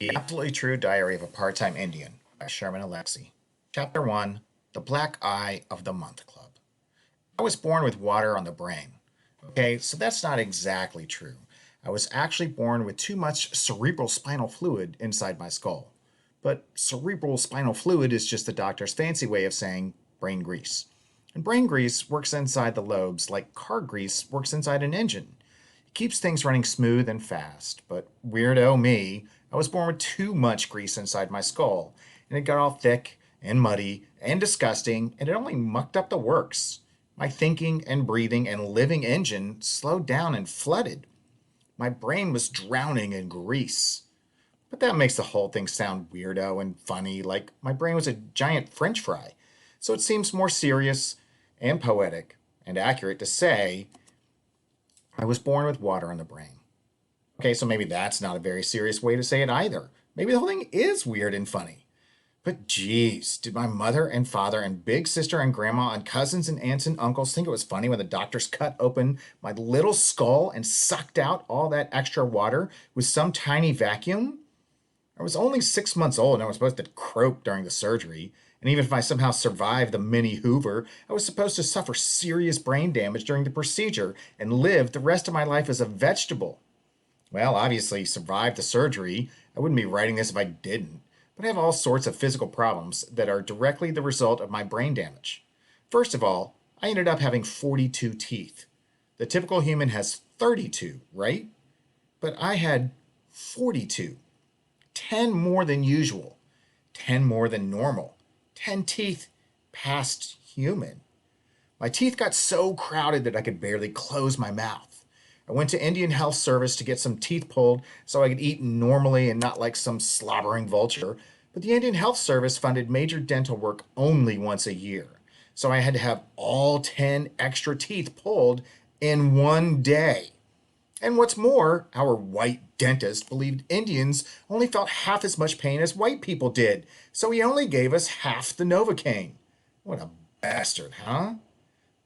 The Absolutely True Diary of a Part-Time Indian by Sherman Alexie. Chapter 1, The Black Eye of the Month Club. I was born with water on the brain. Okay, so that's not exactly true. I was actually born with too much cerebral spinal fluid inside my skull. But cerebral spinal fluid is just the doctor's fancy way of saying brain grease. And brain grease works inside the lobes like car grease works inside an engine. It keeps things running smooth and fast, but weirdo me, I was born with too much grease inside my skull, and it got all thick and muddy and disgusting, and it only mucked up the works. My thinking and breathing and living engine slowed down and flooded. My brain was drowning in grease. But that makes the whole thing sound weirdo and funny, like my brain was a giant french fry. So it seems more serious and poetic and accurate to say I was born with water in the brain. Okay, so maybe that's not a very serious way to say it either. Maybe the whole thing is weird and funny. But geez, did my mother and father and big sister and grandma and cousins and aunts and uncles think it was funny when the doctors cut open my little skull and sucked out all that extra water with some tiny vacuum? I was only 6 months old and I was supposed to croak during the surgery. And even if I somehow survived the mini Hoover, I was supposed to suffer serious brain damage during the procedure and live the rest of my life as a vegetable. Well, obviously, survived the surgery. I wouldn't be writing this if I didn't. But I have all sorts of physical problems that are directly the result of my brain damage. First of all, I ended up having 42 teeth. The typical human has 32, right? But I had 42. 10 more than usual. 10 more than normal. 10 teeth past human. My teeth got so crowded that I could barely close my mouth. I went to Indian Health Service to get some teeth pulled so I could eat normally and not like some slobbering vulture, but the Indian Health Service funded major dental work only once a year. So I had to have all 10 extra teeth pulled in one day. And what's more, our white dentist believed Indians only felt half as much pain as white people did, so he only gave us half the Novocaine. What a bastard, huh?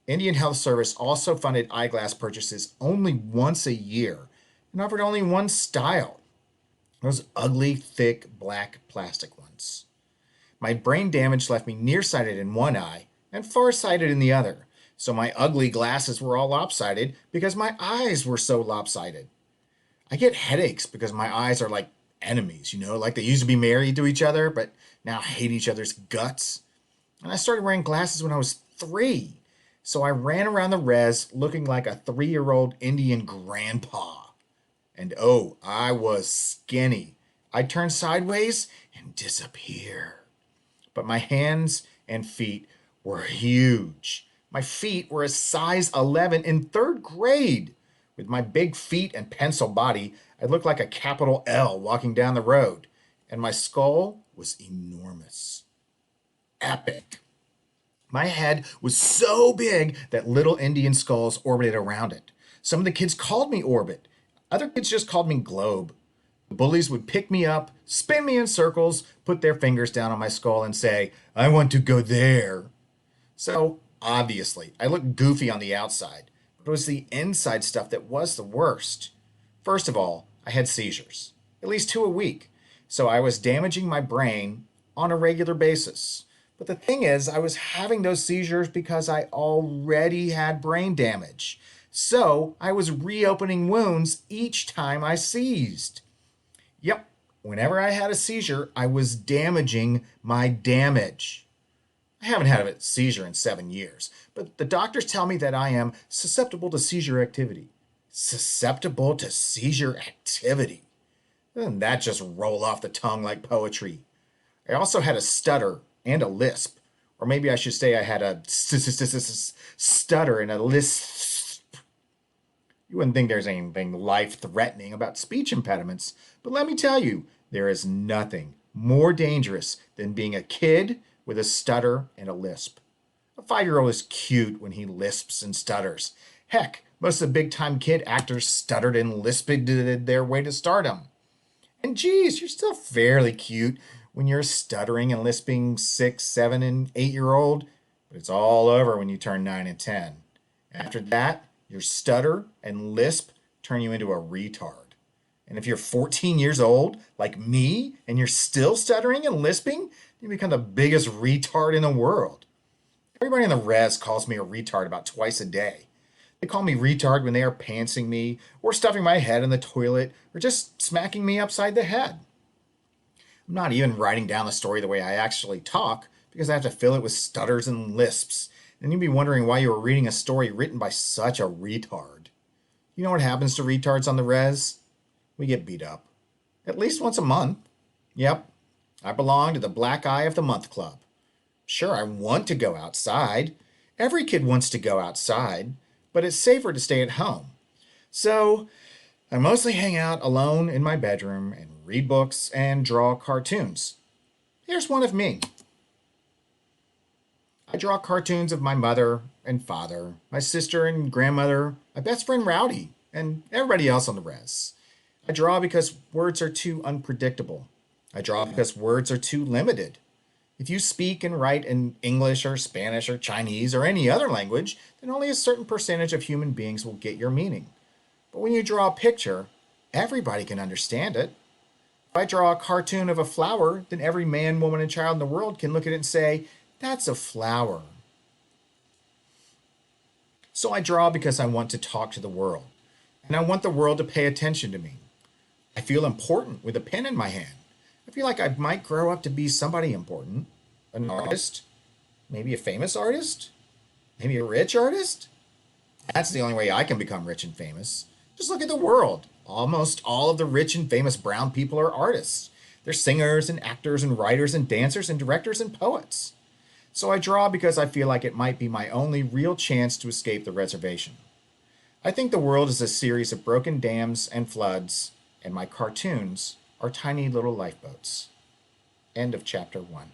Indian Health Service also funded eyeglass purchases only once a year and offered only one style, those ugly, thick, black plastic ones. My brain damage left me nearsighted in one eye and farsighted in the other, so my ugly glasses were all lopsided because my eyes were so lopsided. I get headaches because my eyes are like enemies, like they used to be married to each other, but now hate each other's guts. And I started wearing glasses when I was 3. So I ran around the res looking like a 3-year-old Indian grandpa. And oh, I was skinny. I'd turn sideways and disappear. But my hands and feet were huge. My feet were a size 11 in 3rd grade. With my big feet and pencil body, I looked like a capital L walking down the road. And my skull was enormous. Epic. My head was so big that little Indian skulls orbited around it. Some of the kids called me Orbit. Other kids just called me Globe. The bullies would pick me up, spin me in circles, put their fingers down on my skull, and say, I want to go there. So, obviously, I looked goofy on the outside, but it was the inside stuff that was the worst. First of all, I had seizures, at least 2 a week, so I was damaging my brain on a regular basis. But the thing is, I was having those seizures because I already had brain damage. So I was reopening wounds each time I seized. Yep, whenever I had a seizure, I was damaging my damage. I haven't had a seizure in 7 years, but the doctors tell me that I am susceptible to seizure activity. Susceptible to seizure activity. Doesn't that just roll off the tongue like poetry? I also had a stutter and a lisp. Or maybe I should say I had a stutter and a lisp. You wouldn't think there's anything life-threatening about speech impediments, but let me tell you, there is nothing more dangerous than being a kid with a stutter and a lisp. A 5-year-old is cute when he lisps and stutters. Heck, most of the big-time kid actors stuttered and lisped their way to stardom. And geez, you're still fairly cute when you're stuttering and lisping 6, 7, and 8-year-old, but it's all over when you turn 9 and 10. After that, your stutter and lisp turn you into a retard. And if you're 14 years old, like me, and you're still stuttering and lisping, you become the biggest retard in the world. Everybody in the res calls me a retard about twice a day. They call me retard when they are pantsing me, or stuffing my head in the toilet, or just smacking me upside the head. I'm not even writing down the story the way I actually talk, because I have to fill it with stutters and lisps. And you'd be wondering why you were reading a story written by such a retard. You know what happens to retards on the res? We get beat up. At least once a month. Yep, I belong to the Black Eye of the Month Club. Sure, I want to go outside. Every kid wants to go outside, but it's safer to stay at home. So I mostly hang out alone in my bedroom and read books and draw cartoons. Here's one of me. I draw cartoons of my mother and father, my sister and grandmother, my best friend Rowdy, and everybody else on the res. I draw because words are too unpredictable. I draw because words are too limited. If you speak and write in English or Spanish or Chinese or any other language, then only a certain percentage of human beings will get your meaning. But when you draw a picture, everybody can understand it. If I draw a cartoon of a flower, then every man, woman, and child in the world can look at it and say, that's a flower. So I draw because I want to talk to the world, and I want the world to pay attention to me. I feel important with a pen in my hand. I feel like I might grow up to be somebody important. An artist, maybe a famous artist, maybe a rich artist. That's the only way I can become rich and famous. Just look at the world. Almost all of the rich and famous brown people are artists. They're singers and actors and writers and dancers and directors and poets. So I draw because I feel like it might be my only real chance to escape the reservation. I think the world is a series of broken dams and floods, and my cartoons are tiny little lifeboats. End of chapter 1.